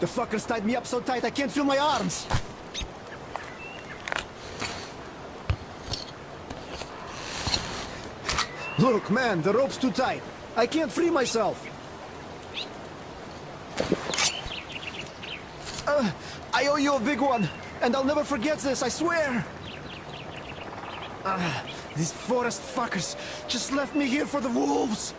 The fuckers tied me up so tight I can't feel my arms. Look, man, the rope's too tight. I can't free myself. I owe you a big one, and I'll never forget this, I swear. These forest fuckers just left me here for the wolves.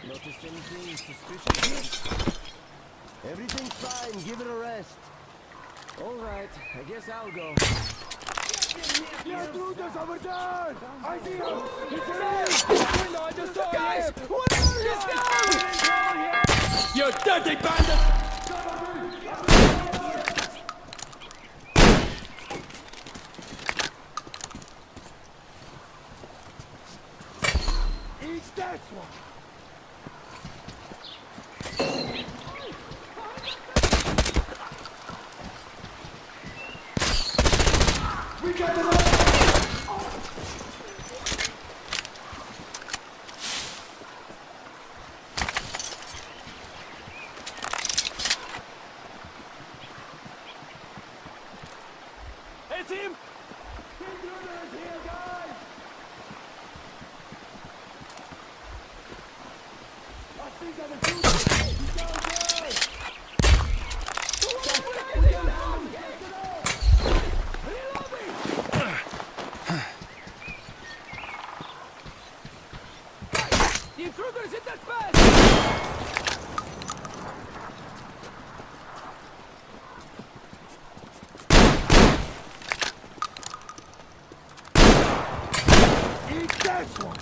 Notice anything suspicious? Everything's fine, give it a rest. Alright, I guess I'll go. Over there! I see him! He's in! Window, I just saw guys! What is this? You dirty bandit! Eat that one! We got it all! It's him! Intruders here, guys! I think I'm a shooter! He's down there! The intruders hit that fast! Eat this one!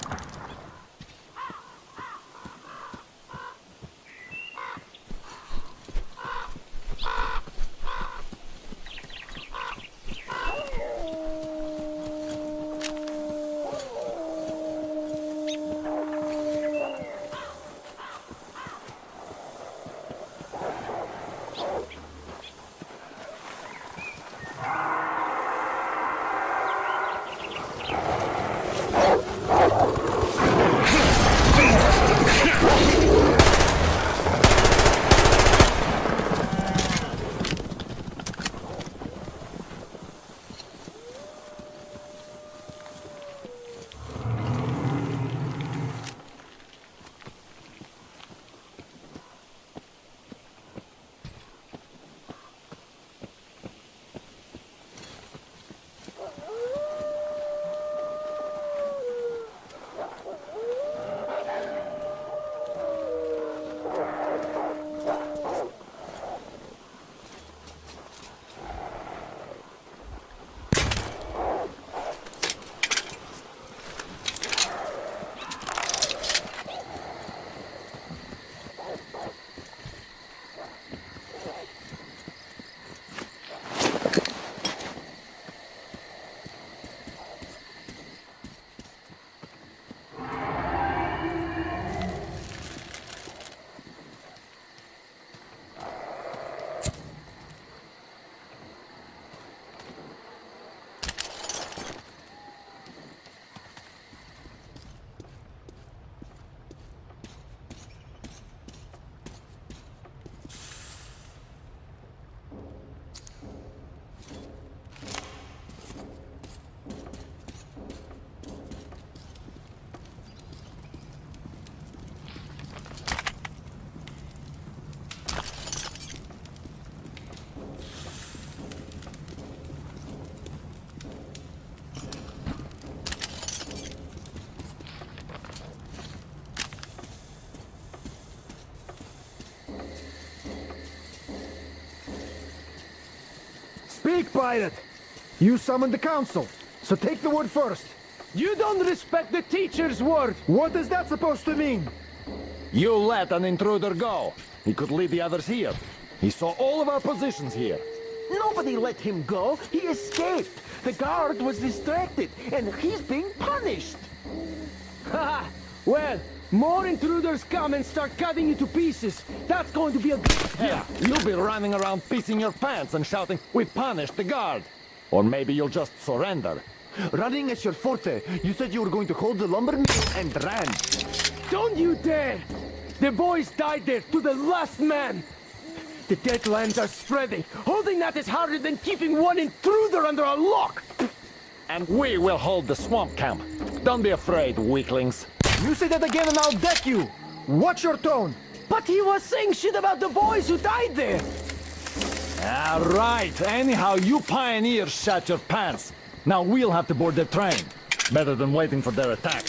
speak, pirate. You summoned the council, so take the word first. You don't respect the teacher's word! What is that supposed to mean? You let an intruder go. He could lead the others here. He saw all of our positions here. Nobody let him go. He escaped. The guard was distracted, and he's being punished. Haha! Well, more intruders come and start cutting you to pieces. That's going to be a... Yeah, you'll be running around pissing your pants and shouting, "We punished the guard!" Or maybe you'll just surrender. Running is your forte. You said you were going to hold the lumber mill and ran. Don't you dare! The boys died there to the last man! The deadlands are spreading. Holding that is harder than keeping one intruder under a lock! And we will hold the swamp camp. Don't be afraid, weaklings. You say that again and I'll deck you. Watch your tone. But he was saying shit about the boys who died there! All right. Anyhow, you pioneers shat your pants. Now we'll have to board the train. Better than waiting for their attack.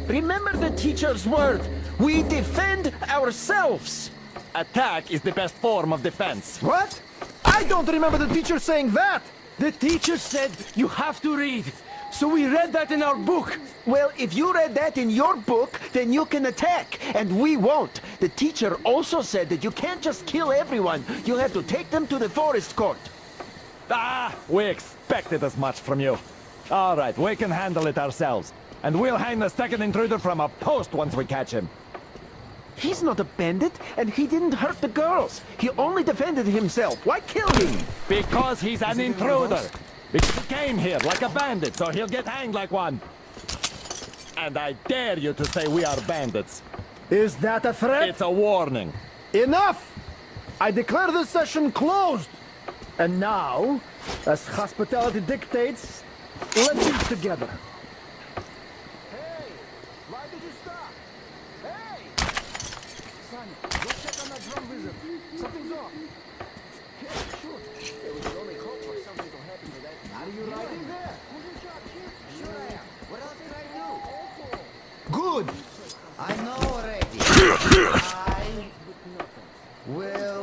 Remember the teacher's word. We defend ourselves. Attack is the best form of defense. What? I don't remember the teacher saying that. The teacher said you have to read. So we read that in our book. Well, if you read that in your book, then you can attack, and we won't. The teacher also said that you can't just kill everyone. You have to take them to the forest court. Ah, we expected as much from you. All right, we can handle it ourselves. And we'll hang the second intruder from a post once we catch him. He's not a bandit, and he didn't hurt the girls. He only defended himself. Why kill him? Because he's an intruder. Because he came here like a bandit, so he'll get hanged like one. And I dare you to say we are bandits. Is that a threat? It's a warning. Enough! I declare this session closed. And now, as hospitality dictates, let's eat together. Hey, why did you stop? Hey! Son, go check on that drum wizard. Something's off. Yeah, sure. It was the only hope for something to happen to that. Are you riding there? Who's in charge here? Sure I am. What else can I do? Good. I know already. I will...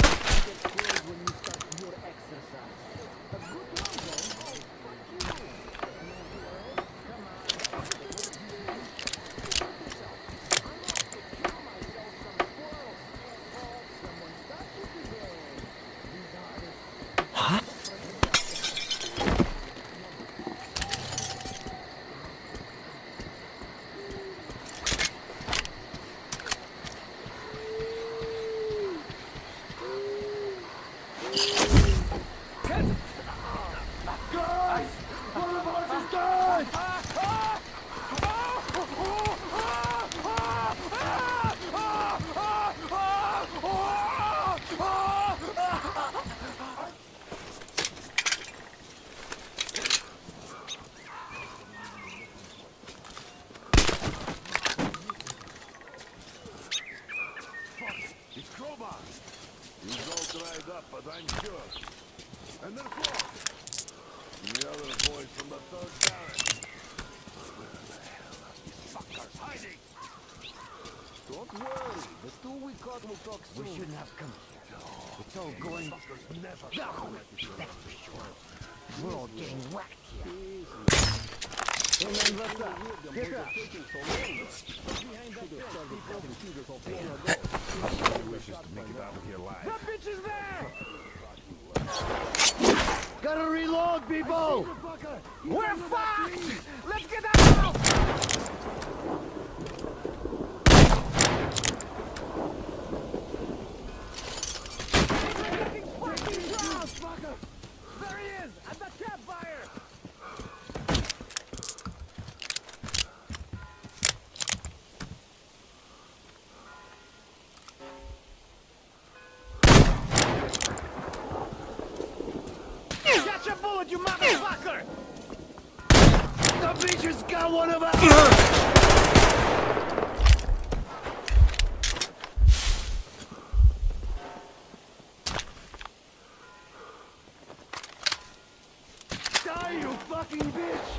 but I'm sure. And they're close. And the other boys from the third barrack. Where the hell are these fuckers hiding? Don't worry. The two we caught will talk soon. We shouldn't have come here. It's all going... Fuckers never No, come at each other. that's for sure. We're all getting whacked here. Wishes to make it out of here alive. That bitch is there! Gotta reload, people! We're fucked! Let's get out! There he is! At the campfire! Catch a bullet, you motherfucker! The bitch has got one of us! Die, you fucking bitch!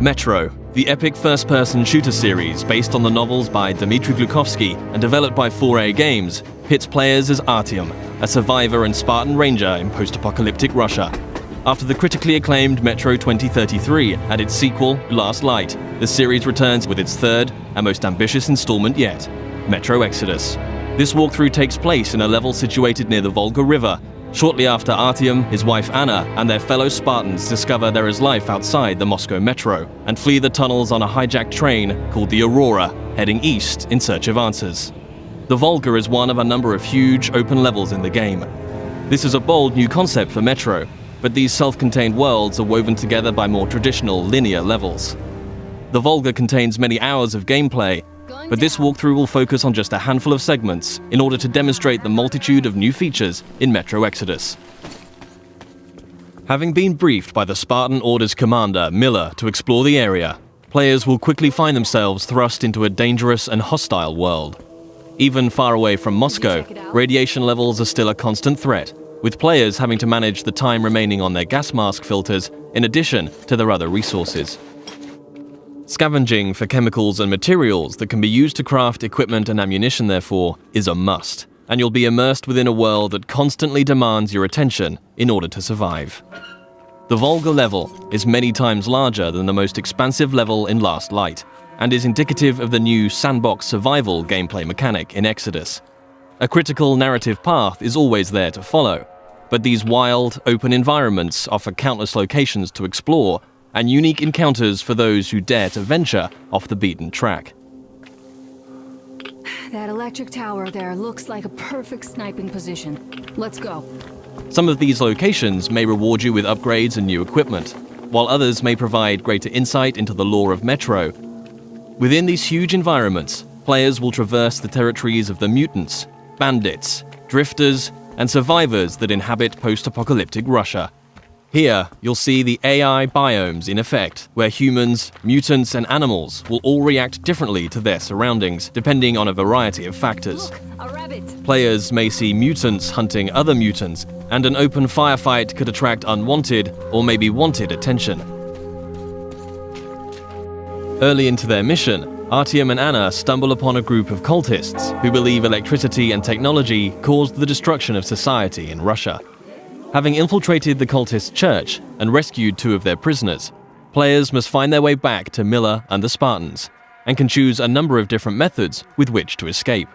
Metro, the epic first-person shooter series based on the novels by Dmitry Glukovsky and developed by 4A Games, pits players as Artyom, a survivor and Spartan ranger in post-apocalyptic Russia. After the critically acclaimed Metro 2033 and its sequel, Last Light, the series returns with its third and most ambitious installment yet, Metro Exodus. This walkthrough takes place in a level situated near the Volga River. Shortly after Artyom, his wife Anna, and their fellow Spartans discover there is life outside the Moscow metro and flee the tunnels on a hijacked train called the Aurora, heading east in search of answers. The Volga is one of a number of huge open levels in the game. This is a bold new concept for Metro, but these self-contained worlds are woven together by more traditional linear levels. The Volga contains many hours of gameplay, but this walkthrough will focus on just a handful of segments in order to demonstrate the multitude of new features in Metro Exodus. Having been briefed by the Spartan Order's commander, Miller, to explore the area, players will quickly find themselves thrust into a dangerous and hostile world. Even far away from Moscow, radiation levels are still a constant threat, with players having to manage the time remaining on their gas mask filters in addition to their other resources. Scavenging for chemicals and materials that can be used to craft equipment and ammunition, therefore, is a must, and you'll be immersed within a world that constantly demands your attention in order to survive. The Volga level is many times larger than the most expansive level in Last Light, and is indicative of the new sandbox survival gameplay mechanic in Exodus. A critical narrative path is always there to follow, but these wild, open environments offer countless locations to explore and unique encounters for those who dare to venture off the beaten track. That electric tower there looks like a perfect sniping position. Let's go. Some of these locations may reward you with upgrades and new equipment, while others may provide greater insight into the lore of Metro. Within these huge environments, players will traverse the territories of the mutants, bandits, drifters, and survivors that inhabit post-apocalyptic Russia. Here, you'll see the AI biomes in effect, where humans, mutants, and animals will all react differently to their surroundings, depending on a variety of factors. Look, a rabbit. Players may see mutants hunting other mutants, and an open firefight could attract unwanted or maybe wanted attention. Early into their mission, Artyom and Anna stumble upon a group of cultists who believe electricity and technology caused the destruction of society in Russia. Having infiltrated the cultist church and rescued 2 of their prisoners, players must find their way back to Miller and the Spartans, and can choose a number of different methods with which to escape.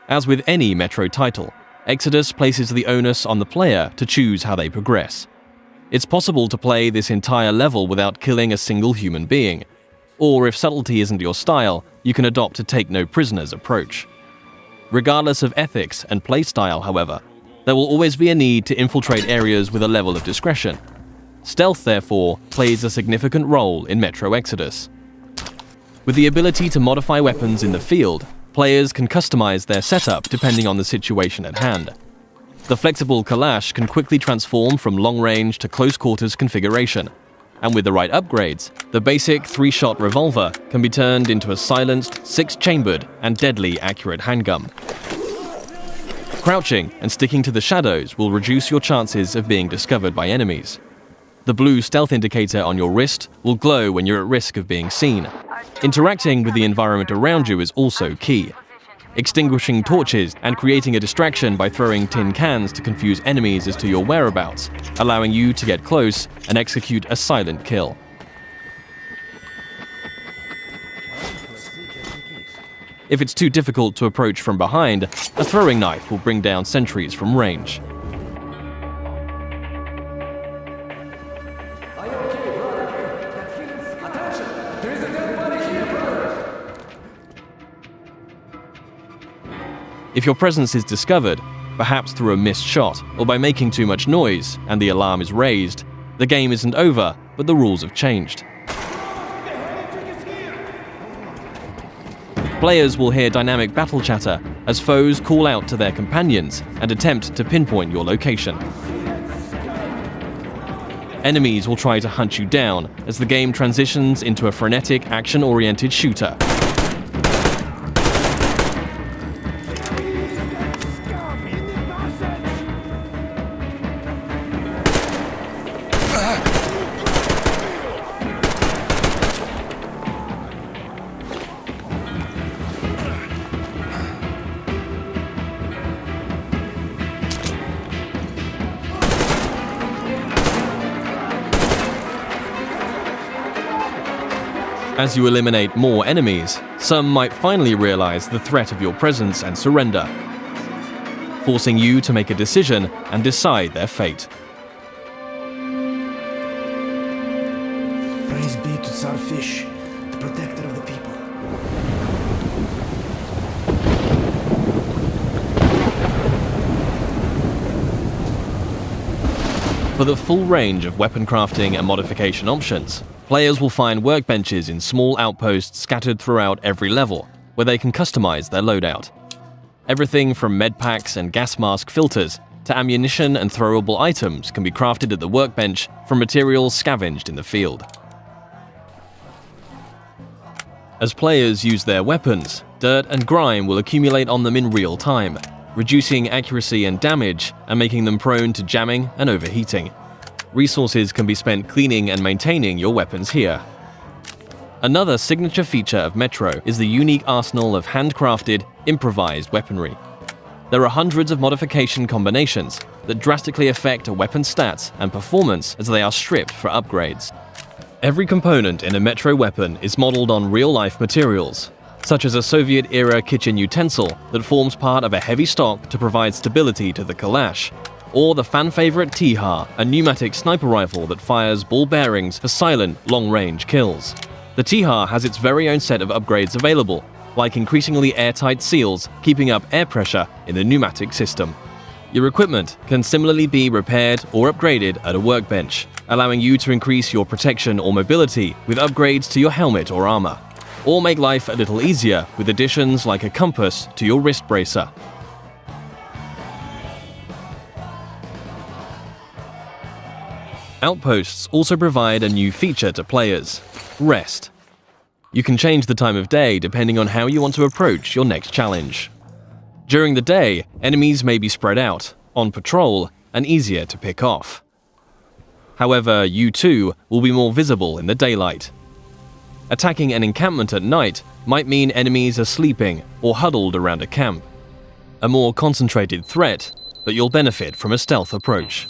As with any Metro title, Exodus places the onus on the player to choose how they progress. It's possible to play this entire level without killing a single human being, or if subtlety isn't your style, you can adopt a take-no-prisoners approach. Regardless of ethics and playstyle, however, there will always be a need to infiltrate areas with a level of discretion. Stealth, therefore, plays a significant role in Metro Exodus. With the ability to modify weapons in the field, players can customize their setup depending on the situation at hand. The flexible Kalash can quickly transform from long-range to close-quarters configuration, and with the right upgrades, the basic 3-shot revolver can be turned into a silenced, 6-chambered, and deadly accurate handgun. Crouching and sticking to the shadows will reduce your chances of being discovered by enemies. The blue stealth indicator on your wrist will glow when you're at risk of being seen. Interacting with the environment around you is also key. Extinguishing torches and creating a distraction by throwing tin cans to confuse enemies as to your whereabouts, allowing you to get close and execute a silent kill. If it's too difficult to approach from behind, a throwing knife will bring down sentries from range. If your presence is discovered, perhaps through a missed shot or by making too much noise and the alarm is raised, the game isn't over, but the rules have changed. Players will hear dynamic battle chatter as foes call out to their companions and attempt to pinpoint your location. Enemies will try to hunt you down as the game transitions into a frenetic, action-oriented shooter. As you eliminate more enemies, some might finally realize the threat of your presence and surrender, forcing you to make a decision and decide their fate. Praise be to Starfish, the protector of the people. For the full range of weapon crafting and modification options, players will find workbenches in small outposts scattered throughout every level, where they can customize their loadout. Everything from medpacks and gas mask filters to ammunition and throwable items can be crafted at the workbench from materials scavenged in the field. As players use their weapons, dirt and grime will accumulate on them in real time, reducing accuracy and damage and making them prone to jamming and overheating. Resources can be spent cleaning and maintaining your weapons here. Another signature feature of Metro is the unique arsenal of handcrafted, improvised weaponry. There are hundreds of modification combinations that drastically affect a weapon's stats and performance as they are stripped for upgrades. Every component in a Metro weapon is modeled on real-life materials, such as a Soviet-era kitchen utensil that forms part of a heavy stock to provide stability to the Kalash, or the fan-favorite T-HAR, a pneumatic sniper rifle that fires ball bearings for silent, long-range kills. The T-HAR has its very own set of upgrades available, like increasingly airtight seals keeping up air pressure in the pneumatic system. Your equipment can similarly be repaired or upgraded at a workbench, allowing you to increase your protection or mobility with upgrades to your helmet or armor, or make life a little easier with additions like a compass to your wrist bracer. Outposts also provide a new feature to players: rest. You can change the time of day depending on how you want to approach your next challenge. During the day, enemies may be spread out, on patrol, and easier to pick off. However, you too will be more visible in the daylight. Attacking an encampment at night might mean enemies are sleeping or huddled around a camp. A more concentrated threat, but you'll benefit from a stealth approach.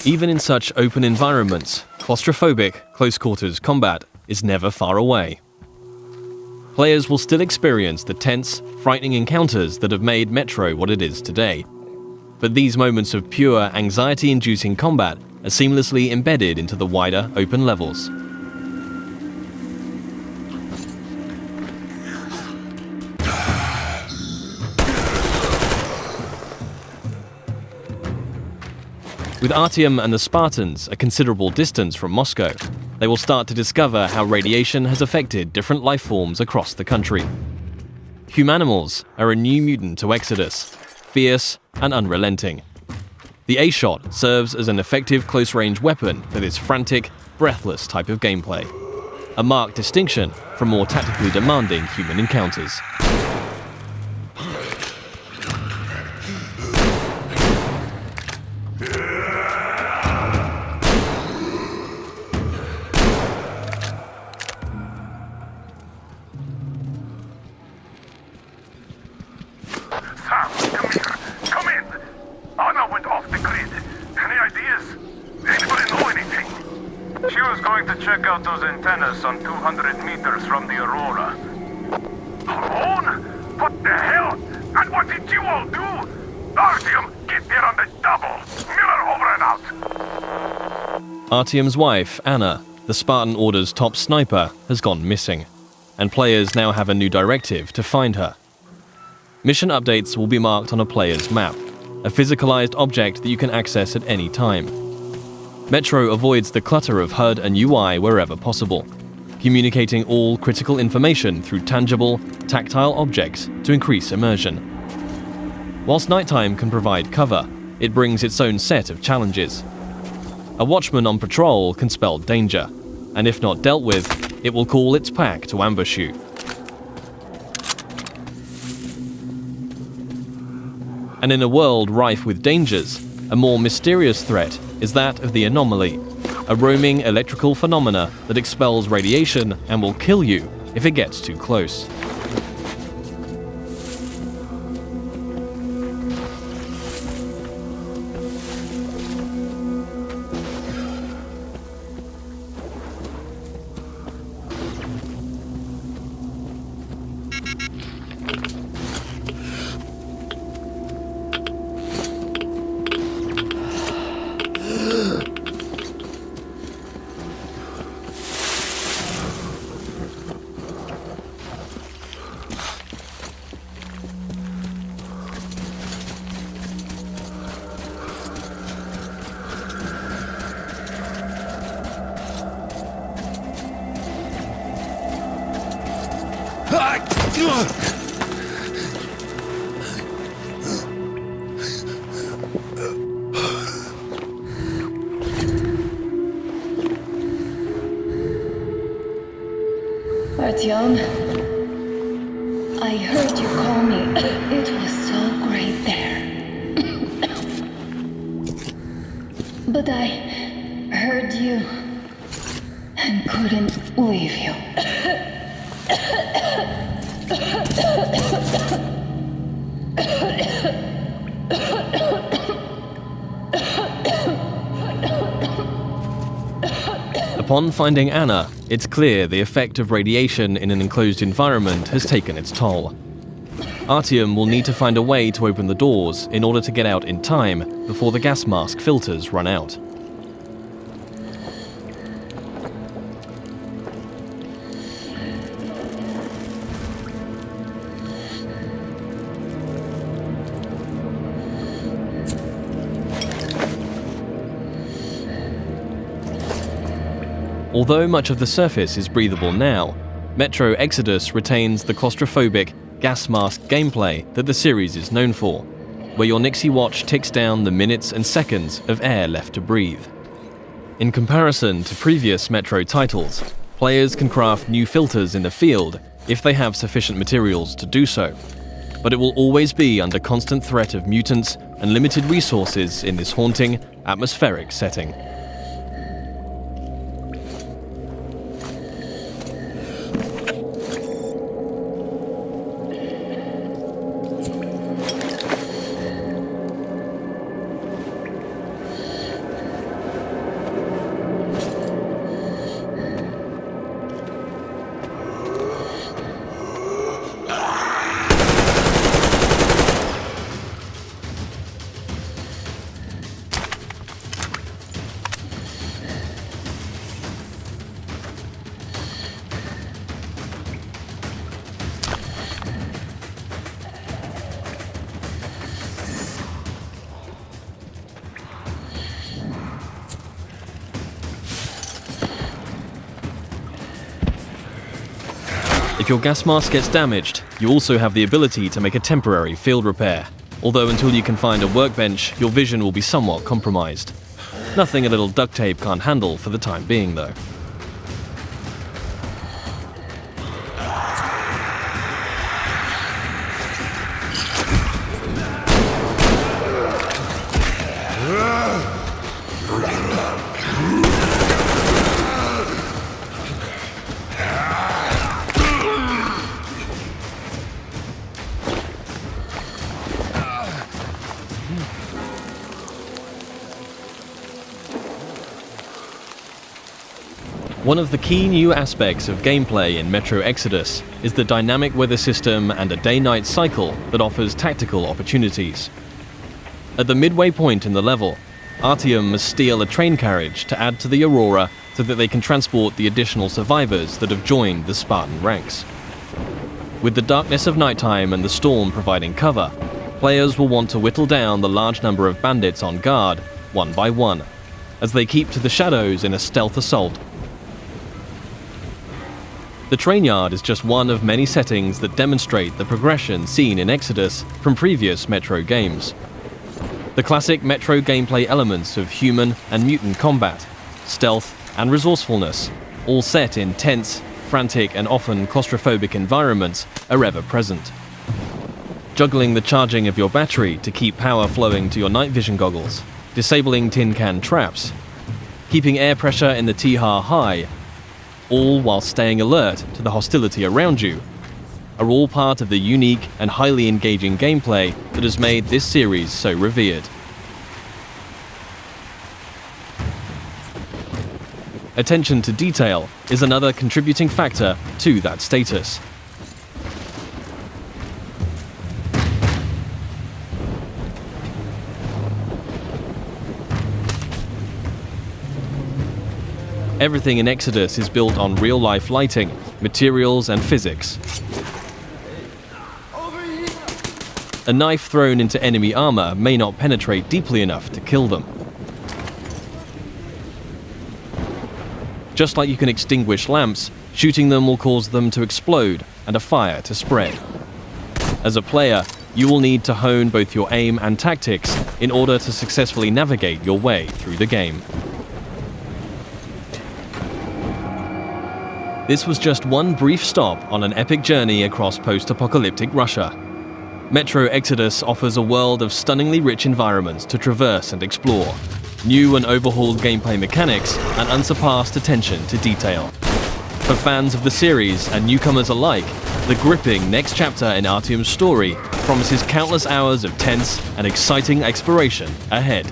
Even in such open environments, claustrophobic, close-quarters combat is never far away. Players will still experience the tense, frightening encounters that have made Metro what it is today. But these moments of pure, anxiety-inducing combat are seamlessly embedded into the wider, open levels. With Artyom and the Spartans a considerable distance from Moscow, they will start to discover how radiation has affected different life forms across the country. Humanimals are a new mutant to Exodus, fierce and unrelenting. The A-Shot serves as an effective close-range weapon for this frantic, breathless type of gameplay, a marked distinction from more tactically demanding human encounters. Come in! Anna went off the grid. Any ideas? Anybody know anything? She was going to check out those antennas on 200 meters from the Aurora. Alone? What the hell? And what did you all do? Artyom, get there on the double! Miller over and out! Artyom's wife, Anna, the Spartan Order's top sniper, has gone missing, and players now have a new directive to find her. Mission updates will be marked on a player's map, a physicalized object that you can access at any time. Metro avoids the clutter of HUD and UI wherever possible, communicating all critical information through tangible, tactile objects to increase immersion. Whilst nighttime can provide cover, it brings its own set of challenges. A watchman on patrol can spell danger, and if not dealt with, it will call its pack to ambush you. And in a world rife with dangers, a more mysterious threat is that of the anomaly, a roaming electrical phenomena that expels radiation and will kill you if it gets too close. Artyom, I heard you call me. It was so great there. But I heard you and couldn't leave you. Upon finding Anna, it's clear the effect of radiation in an enclosed environment has taken its toll. Artyom will need to find a way to open the doors in order to get out in time before the gas mask filters run out. Although much of the surface is breathable now, Metro Exodus retains the claustrophobic, gas mask gameplay that the series is known for, where your Nixie watch ticks down the minutes and seconds of air left to breathe. In comparison to previous Metro titles, players can craft new filters in the field if they have sufficient materials to do so, but it will always be under constant threat of mutants and limited resources in this haunting, atmospheric setting. If your gas mask gets damaged, you also have the ability to make a temporary field repair, although until you can find a workbench, your vision will be somewhat compromised. Nothing a little duct tape can't handle for the time being, though. One of the key new aspects of gameplay in Metro Exodus is the dynamic weather system and a day-night cycle that offers tactical opportunities. At the midway point in the level, Artyom must steal a train carriage to add to the Aurora so that they can transport the additional survivors that have joined the Spartan ranks. With the darkness of nighttime and the storm providing cover, players will want to whittle down the large number of bandits on guard, one by one, as they keep to the shadows in a stealth assault. The train yard is just one of many settings that demonstrate the progression seen in Exodus from previous Metro games. The classic Metro gameplay elements of human and mutant combat, stealth and resourcefulness, all set in tense, frantic and often claustrophobic environments are ever present. Juggling the charging of your battery to keep power flowing to your night vision goggles, disabling tin can traps, keeping air pressure in the T-har high, all while staying alert to the hostility around you, are all part of the unique and highly engaging gameplay that has made this series so revered. Attention to detail is another contributing factor to that status. Everything in Exodus is built on real-life lighting, materials, and physics. A knife thrown into enemy armor may not penetrate deeply enough to kill them. Just like you can extinguish lamps, shooting them will cause them to explode and a fire to spread. As a player, you will need to hone both your aim and tactics in order to successfully navigate your way through the game. This was just one brief stop on an epic journey across post-apocalyptic Russia. Metro Exodus offers a world of stunningly rich environments to traverse and explore, new and overhauled gameplay mechanics, and unsurpassed attention to detail. For fans of the series and newcomers alike, the gripping next chapter in Artyom's story promises countless hours of tense and exciting exploration ahead.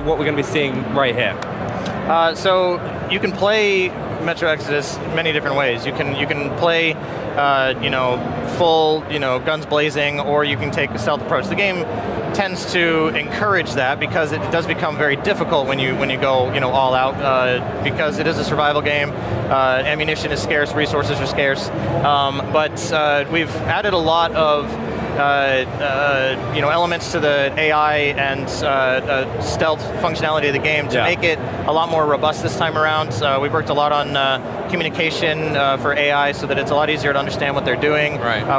What we're going to be seeing right here. So you can play Metro Exodus many different ways. You can play, full, guns blazing, or you can take a stealth approach. The game tends to encourage that because it does become very difficult when you go all out because it is a survival game. Ammunition is scarce, resources are scarce, but we've added a lot of elements to the AI and stealth functionality of the game to make it a lot more robust this time around. We've worked a lot on communication for AI so that it's a lot easier to understand what they're doing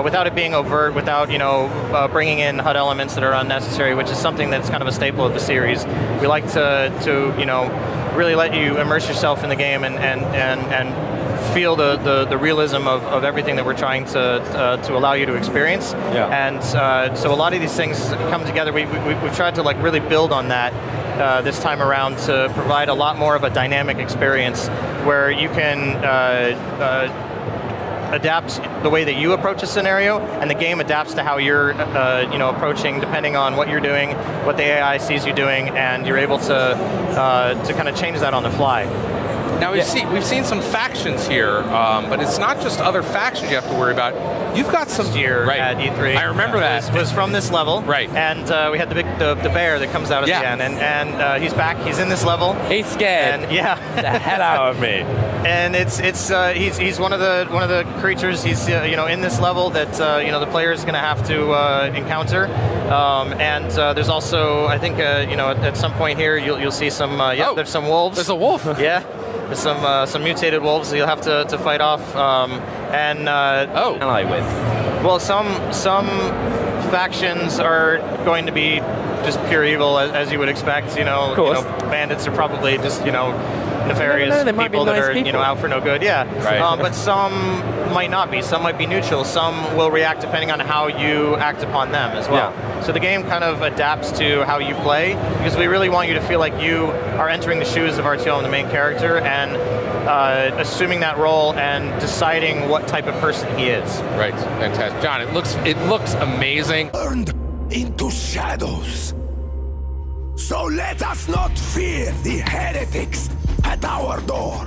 without it being overt, without bringing in HUD elements that are unnecessary, which is something that's kind of a staple of the series. We like to really let you immerse yourself in the game and feel the realism of everything that we're trying to allow you to experience. And so a lot of these things come together. We've tried to really build on that this time around to provide a lot more of a dynamic experience where you can adapt the way that you approach a scenario, and the game adapts to how you're approaching depending on what you're doing, what the AI sees you doing, and you're able to kind of change that on the fly. Now we've seen some factions here, but it's not just other factions you have to worry about. You've got some year at E3. I remember that. It was from this level. Right. And we had the bear that comes out at the end, and he's back. He's in this level. He's scared. And, yeah. The hell out of me. And he's one of the creatures. He's in this level that the player is going to have to encounter. And there's also, I think at some point here you'll see some there's some wolves. There's a wolf. Yeah. There's some mutated wolves that you'll have to fight off. Ally with. Well, some factions are going to be just pure evil, as you would expect. Bandits are probably just nefarious people that are out for no good. Yeah. Right. But some might not be. Some might be neutral. Some will react depending on how you act upon them as well. Yeah. So the game kind of adapts to how you play, because we really want you to feel like you are entering the shoes of Artyom, the main character, and assuming that role and deciding what type of person he is. Right, fantastic. John, it looks amazing. Turned into shadows. So let us not fear the heretics at our door.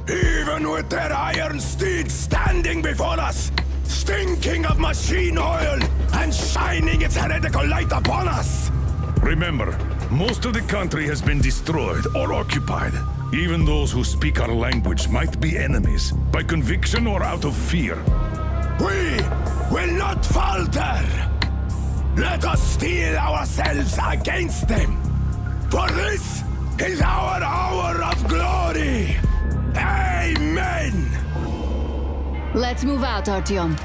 Even with their iron steeds standing before us, stinking of machine oil and shining its heretical light upon us. Remember, most of the country has been destroyed or occupied. Even those who speak our language might be enemies, by conviction or out of fear. We will not falter. Let us steel ourselves against them. For this is our hour of glory. Amen. Let's move out, Artyom.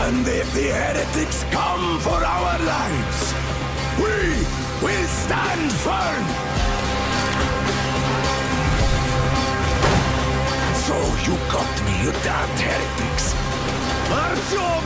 And if the heretics come for our lives, we will stand firm. So you got me, you damned heretics. Artyom,